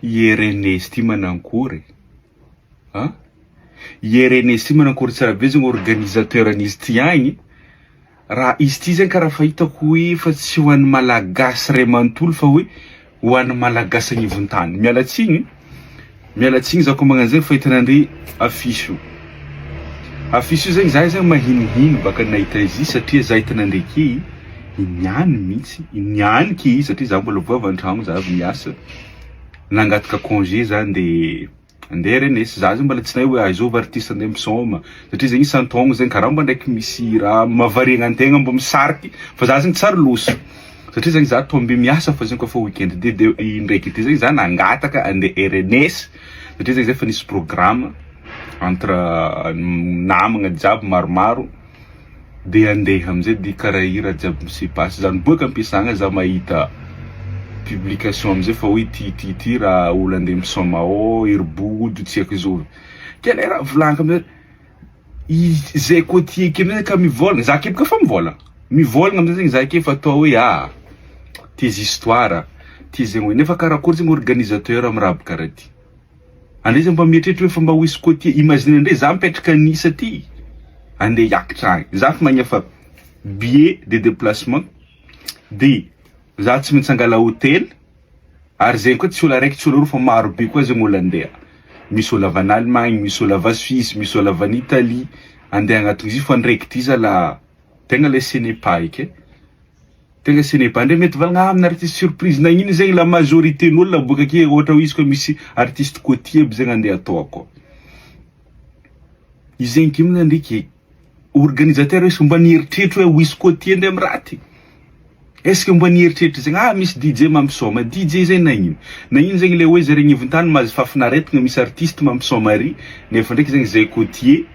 Ierenesy ty manankory. Ierenesy ty manankory tsara be zegny organisateur an'izy ty agny. Raha izy ty zegny karaha fahitako hoe fa tsy ho an'ny malagasy ray manontolo fa hoe ho an'ny malagasy agnivon-tany. Mialatsiny za koa magnano zegny fahitanandre afisy io. Afisy io zegny za zegny mahinihiny baka nahita izy satria za hitanandre ke iniany mihitsy, iniany ke satria za mbola voava an-tragno za avy miasa. Nangataka congé za andeha RNS za zegny mbola tsy nahay hoe azova artiste andeha misôma satria zegny isan-taogno zegny karaha mba ndraiky misy raha mahavariagna antegna mba misariky fa za zegny tsary loso satria zegny za tombe miasa fa zegny koa fa weekend de indraiky ty zegny za nangataka andeha RNS satria zegny fa nisy programme entre namagna jiaby maromaro de andeha amizay de karaha ira jiaby misepasy zany boaka ampiasagna za mahita publication amizay fa hoe ty raha olo andeha misôma ao ery-body tsy haiko zao ke le raha volaniko amizay zay koa tiaky amizay ka mivolagna za ke boka fa mivolagna amizay zegny za ke fa atao hoe tes histoires ty zegny hoe nefa karakory zegny organisateur amy raha karaha ty ande zegny mba mieritreritry hoe fa mba hoisy koa ty imagine andre za mipetraka Nice ty andeha hiakatra agny za fa magnefa billet de déplacement de za tsy maintsy angala hôtel ary zegny koa tsy olo araiky tsy olo roa fa maro be koa zegny olo andeha misy olo avy any Allemagne misy olo avy a Suisse misy olo avy any Italie andeha agnatin'izy io fa ndraiky ty zala tegna le ce n'est pas eky tegna ce n'est pas andre mety valagna amin'ny artiste surprise nagnino zegny la majorité n'olona boka ake ohatra hoe izy koa misy artiste côtier aby zegny andeha atao akao izy zegny kimina ndraiky organisateur hoe mba nieritreritry hoe hoisy côtier andeha amy raha ty est-ce que mba nieritreritry zegny misy DJ mampisôma DJ zegny nagnino zegny le hoe zare agnivon-tany mahazo fafinaretigna misy artiste mampisôma ary nefa ndraiky zegny zay côtier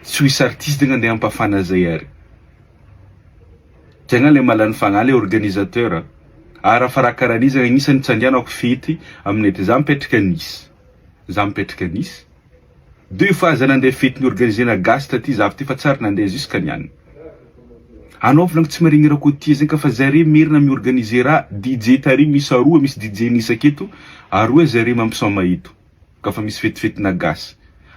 tsy hoisy artiste zegny andeha ampafana zay ary tegna le malany fagnahy le organisateur ara faraha karaha an'izy zegny agnisan'ny tsy andianako fety aminety za mipetraka Nice 2 fois za nandeha fety niorganisena gasy taty za ty fa tsary nandeha jusqu'à niany anao volagna tsy marigny raha côtier zegny ka fa zare merina miorganiser raha DJ tary misy aroa misy DJ Nice aketo aroa zare mampisôma eto ka fa misy fetifetina gasy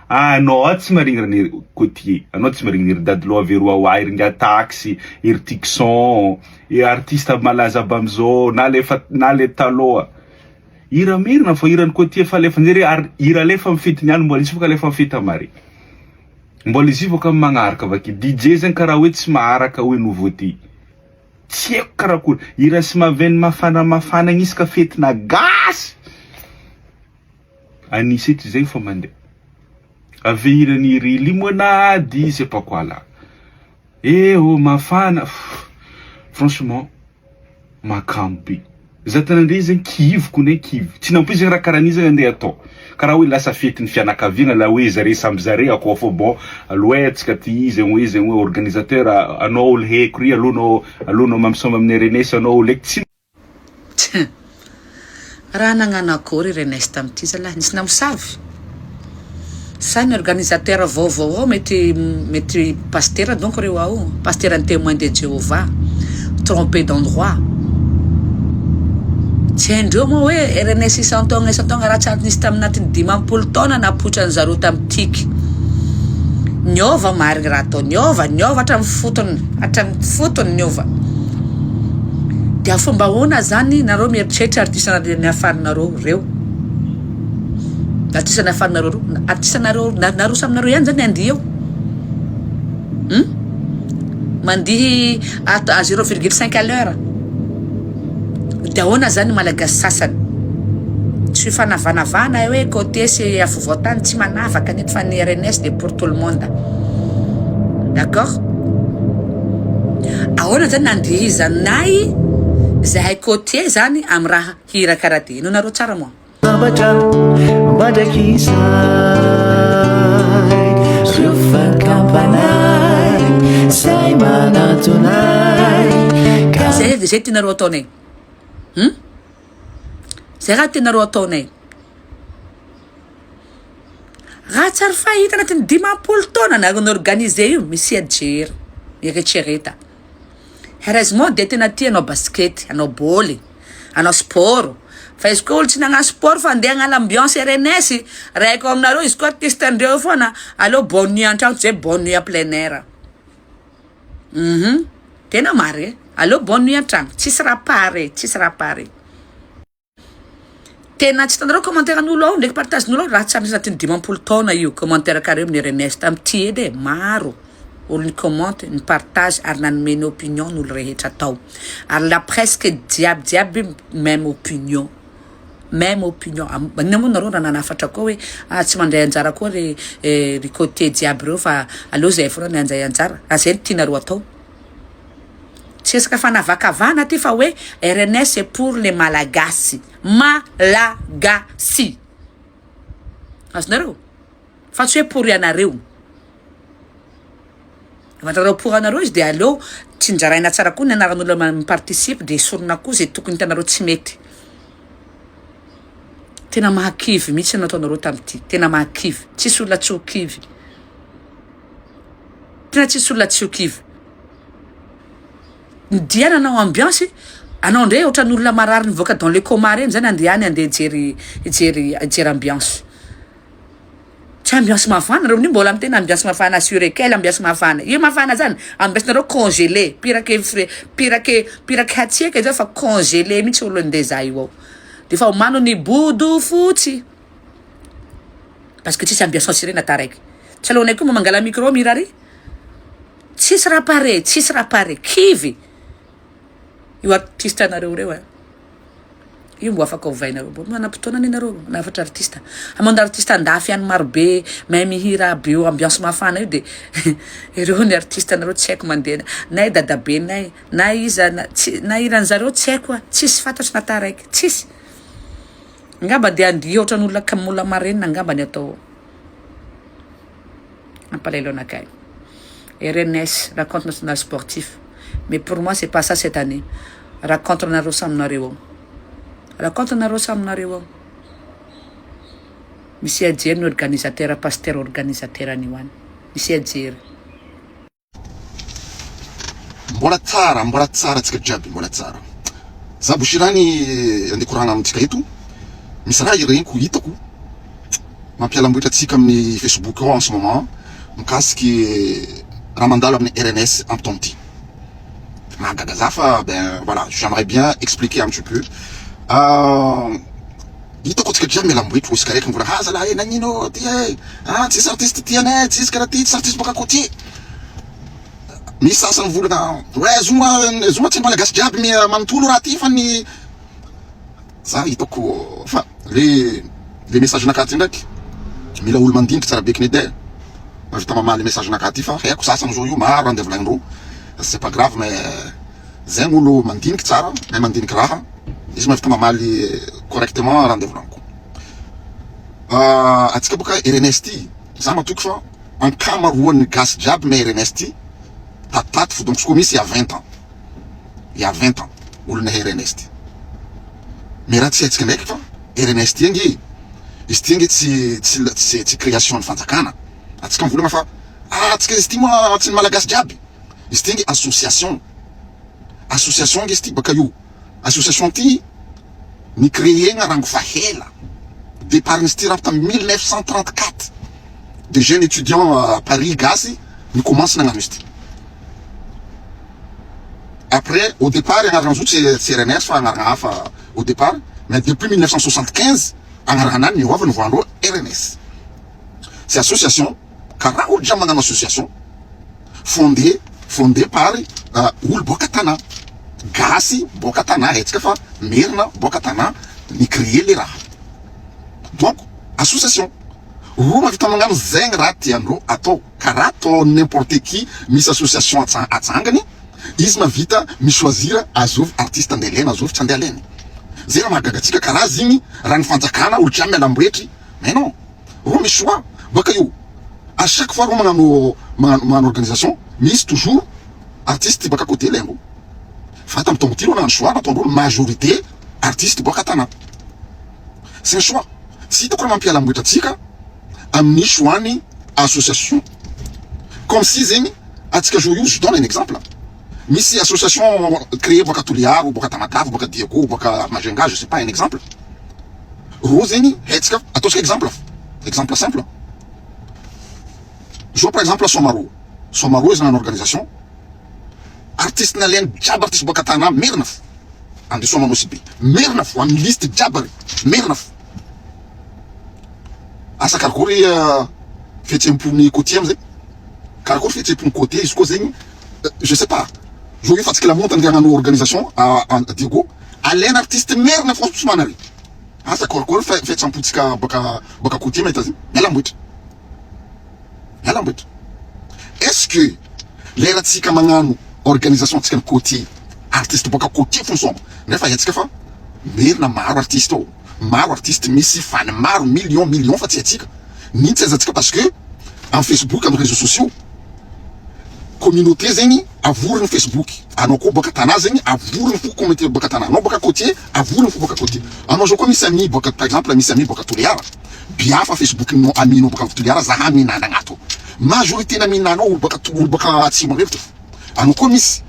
anao tsy marigny raha côtier anao tsy marigny ery dadilo averoa ery nga taxi ery Tixon e artiste malaza aby amizao na le taloha ira merina fa irany côtier fa lefa njery ira lefa mifety niany mbola izy fa lefa mifety amary mbola izy voka magnaraka avake DJ zegny karaha hoe tsy maharaka hoe nouveauté tsy haiko karakory ira sy maveny mafana agnisy ka fetina gasy anisy eto zegny fa mandeha ave irany ry limonady c'est pas quoi là mafana franchement makamby za tanandre zegny kivoko ne kivy tsy nampoizy zegny raha karaha an'izy zegny andeha atao karaha hoe lasa fetin'ny fianakaviagna la hoe zare samby zare akao fa bon aloha atsika ty zegny hoe organisateur anao olo haiko ry alonao mampisôma amin'ny RNS anao olo tsy raha nagnano akory RNS tamity zalahy nisy namosavy sa ny organisateur vaovao ao mety pasteur donc reo ao pasteur ny témoin de Jéhovah trompé d'endroit tsy haindreo moa hoe RNS isan-taogna raha tsy nisy taminatiny 50 taona napotra ny zareo tamitiky niova marigny raha atao niova hatramin'ny fotony niova dia fomba ahoana zany nareo mieritreritra artiste niafarinareo reo artiste niafarinareo artiste nareo saminareo ihany zany andia eo mandihy à 0,5 à l'heure dia ahoana zany malagasy sasany tsy fanavanavana hoe côté c'est afovoantany tsy manavaka neto fa ny RNS de pour tout le monde d'accord ahoana zany nandihy zany nay zahay côté zany amy raha hira karaha ty no nareo tsara moa zay tianareo ataonay zay raha tianareo ataonay raha tsary fahita anatin'ny 50 taona nanorganiser io misy ajery eritsereta heureusement de tena tia anao basket anao boly anao sport fa izy koa olo tsy nagnano sport fa andeha hagnala ambiance RNS raiko aminareo izy koa artiste andreo foana allo bonne nuit antragno tsy hoe bonne nuit à plein air tena marigny allo bonne nuit antragno tsisy raha pare tsisy raha pare tena tsy hitanareo commentaire an'olo ao ndraiky partagen'olo ao raha tsy anatin'ny 50 taona io commentaire carré amin'ny RNS tamin'ity edy maro olo ny commente ny partage ary nanomeny opinion n'olo rehetra tao ary la presque jiaby même opinion namoa nareo raha nanafatra koa hoe tsy mandray anjara koa ry côté jiaby reo fa aleo zay foana ny anjay anjara zay ny tianareo atao tsy resaka fanavakavana ty fa hoe RNS c'est pour les malagasy azonareo fa tsy hoe pour ianareo vantareo pour anareo izy de aleo tsy njaraina tsara koa ny anaran'olo miparticipe de sorona koa zay tokony hitanareo tsy mety tena mahakivy mihitsy nataonareo tamity tena mahakivy tsisy olona tsy ho kivy tena tsisy olona tsy ho kivy ny diana anao ambiance anao ndray ohatra n'olona marary nivoaka dans le coma reny zany andehany andeha ijery ambiance tsy ambiance mafana reo mbola amin'ny tena ambiance mafana assuré quelle ambiance mafana io mafana zany ambiance nareo congelé pirake hatsiaka zao fa congelé mihitsy olo andeha za io ao de fa omano ny bodo fotsy parce que tsisy ambiance assuré nata raiky tsy alohanay koa mangala micro mirary tsisy raha pare kivy io artiste anareo reo io mbo afaka ovainareo mbo manam-potoana ninareo nafatra artiste amonda artiste andafy any marobe mahay mihira aby io ambiance mafana io de ireo ny artiste anareo tsy haiko mandeha na dadabe nay na iza na iran'zareo tsy haiko tsisy fantatry nata raiky tsisy ngamba de andia ohatra n'olona kamola marenina ngamba ny atao ampalelonakay RNS rencontre nationale sportif mais pour moi c'est pas ça cette année rencontre nareo saminareo rencontre nareo saminareo misy ajery ny organisateur pasteur organisateur anio any misy ajery mbola tsara tsika jiaby mbola tsara za bosirany andeha koragna amintsika eto misy raha ireniko hitako mampialamboatra atsika amin'ny Facebook ao en ce moment mikasiky raha mandalo amin'ny RNS amptonty mahagaga za fa ben voilà j'aimerais bien expliquer un petit peu hitako tsika jiaby mialamboatra ho isika raiky mivola zalahy nagnino ty tsisy artiste ty anay tsisy karaha ty tsisy artiste baka koty misy sasany volana zoma tsy malagasy jiaby manontolo raha ty fa ny za hitako fa le message nakahy ty ndraiky mila olo mandiniky tsara beky ny ide mavita mamaly message nakahy ty fa haiko sasany zao io maro andeha volagnindreo c'est pas grave mais zegny olo mandiniky tsara may mandiniky raha izy mavita mamaly correctement raha andeha volagniko atsika boka RNS ty za matoky fa ankamaroan'ny gasy jiaby may RNS ty tataty fo donc sikoa misy il y a 20 ans olona RNS ty mais raha tsy haitsika ndraiky fa RNS ty angy izy ty angy tsy création ny fanjakana atsika mivolagna fa atsika izy ty moa tsy ny malagasy jiaby izy ty angy association ngy izy ty baka io association ty ny créena rango fahela départ izy ty raha tamin'ny 1934 de jeunes étudiants à Paris gasy ny commence nagnano izy ty après au départ agnarana zo tsy RNS fa agnarana hafa au départ mais depuis 1975 agnarana ny miovany voandro RNS c'est association karaha olo jiaby magnano association fondé par olo boka tana gasy boka tana hetsika fa merina boka tana ny créer le raha donc association ro mavita magnano zegny raha tiandreo atao karaha atao n'importe qui misy association atsangany izy mavita michoisir azovy artiste andeha lena azovy tsy andeha lena zay raha mahagagatsika karaha zigny raha ny fanjakana olo jiaby mialamboetry mais non ro misy choix baka io à chaque fois ro magnano organisation misy toujours artiste baka côté lengo fa tam'tombo ty ro nagnano choix nataondrolo majorité artiste boka tana c'est un choix tsy hitako raha mampialamboatra atsika amin'ny choix-ny association comme si zegny atsika jo io je donne un exemple misy association créée boka Toliaro boka Tamatave boka Diego boka Majenga je sais pas un exemple Roseni, Hetzka, atosika exemple. Exemple simple. Je vois par exemple Somaro. Somaro est une organisation. Artiste nalien, jab artiste Bokatana, Mirnaf. En de Somaro Sipi. Mirnaf, une liste jab, Mirnaf. Asa Karkori, fait un pour mes côtés, Karkori fait pour côté, je sais pas. Je veux faire que la monte dans une organisation, à Diego, à l'un artiste Mirnaf, Ousmanari. Asa Karkori fait un petit Boka côté, mais elle a est-ce que les ratisika mangano organisation tika côté artiste boka côté fonction nefa yatsika fa mirna maro artiste misi fan maro million fa tiatika ni tsazatika parce que en Facebook en réseaux sociaux communauté zeni avurna Facebook anoko boka tana zeni avurna fu communauté boka tana no boka côté avurna fu boka côté ano je comme sami boka par exemple sami boka tuliara bien fa Facebook no amino boka tuliara za amina nangato majorité na minano boka tsimo refto ano komis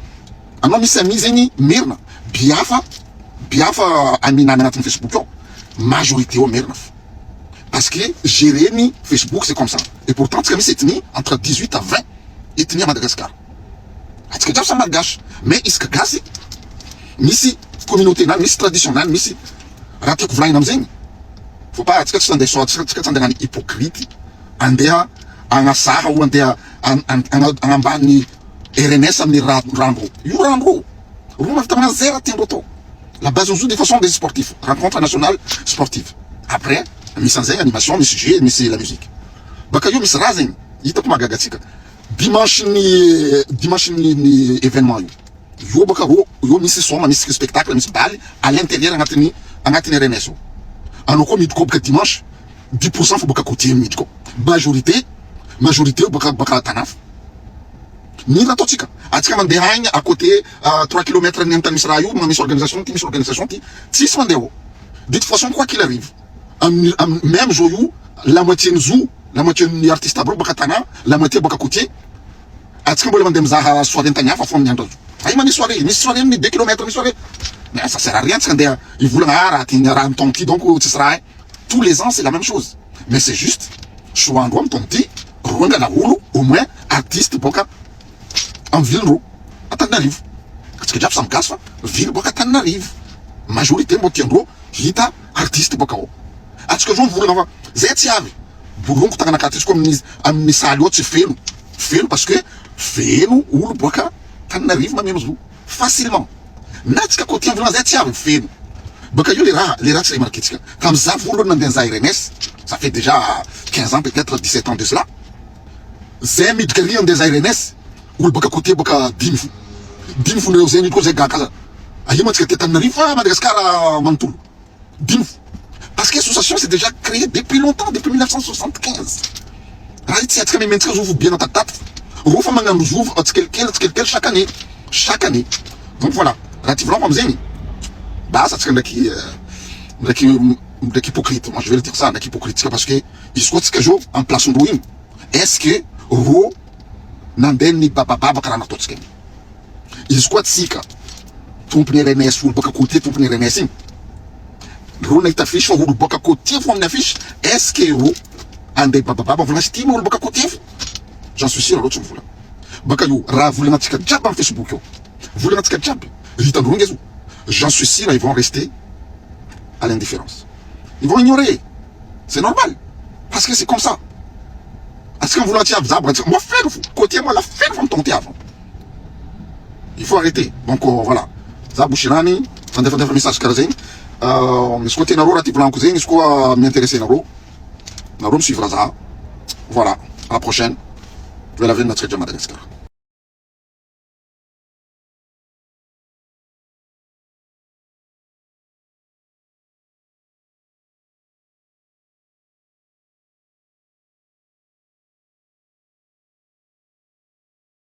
ano misa mizeni mirna biafa amina na Facebook majorité au mirna parce que gérer ni Facebook c'est comme ça et pourtant c'est comme cette ni entre 18 à 20 ethnie à Madagascar est-ce que tu as malgache mais est-ce que gasi misi communauté na misi traditionnelle misi raté que vlaina mzeni faut pas est-ce que tu des choses est-ce que tu des hypocrite andea angasaha ou andea angambani RNS amni randro you randro ruma ftamana zero temboto la base aux de façon des sportifs rencontre nationale sportive après mise en scène animation mise sujet mise la musique bakayo mise razen yitap magagatika dimanche ni événement yo bakaro yo mise soma mise spectacle mise bal à l'intérieur angatini RNS anoko mitko que dimanche 10% faut bakakotie mitko majorité baka tanaf ni la totika atika mandehanya à côté 3 km n'enta misrayu ma mis organisation ti 6 mandeo de toute façon quoi qu'il arrive même joyou la moitié ni artiste abro baka tana la moitié baka côté atika bole mandem zaha soirée tanya fa fom nyando ay mani soirée ni 2 km ni soirée mais ça sert à rien de ils voulaient un tonti donc ce sera tous les ans c'est la même chose mais c'est juste choix en droit tonti Rwanda na hulu au moins artiste boka en ville ro atandarive parce que japsam kasfa ville boka tanarive majorité motiendro hita artiste boka o est-ce que j'en voulais avoir zetiave boulon que t'as artiste comme amni salio tu film parce que film ou boka tanarive même facilement natka côté en zetiave film boka yo les rats c'est marketing comme ça vous le dans RNS ça fait déjà 15 ans peut-être 17 ans de cela Zemi dkeli en des RNS ou boka côté boka dimfu ne ozeni ko zega kaza ayima tskete tanarifa Madagascar mantul dimfu parce que l'association c'est déjà créé depuis longtemps depuis 1975 right c'est très bien très bien dans ta tête rofa mangan ouvre quelqu'un chaque année donc voilà relativement comme zeni bah ça serait qui hypocrite moi je vais le dire ça un hypocrite parce que il se croit que jour en place de est-ce que ro nandeni baba karana totske isquat sika tumpne renes ful boka côté tumpne renesim ro na ita fish ful boka côté fom na fish est-ce que ro ande baba vula stime ful boka côté j'en suis sûr l'autre fula boka yo ra vula na tika jab en Facebook yo vula na tika jab rita rungezu j'en suis sûr ils vont rester à l'indifférence ils vont ignorer c'est normal parce que c'est comme ça. Est-ce qu'on voulait dire, moi, faire, côté moi, la faire, va me tenter avant. Il faut arrêter. Donc, voilà. Zabouchirani, on a fait un message carré. Ce côté Naro, tu voulais en cousin, ce quoi m'intéresser Naro. Naro me suivra ça. Voilà. À la prochaine. Je vais la venir notre Madagascar.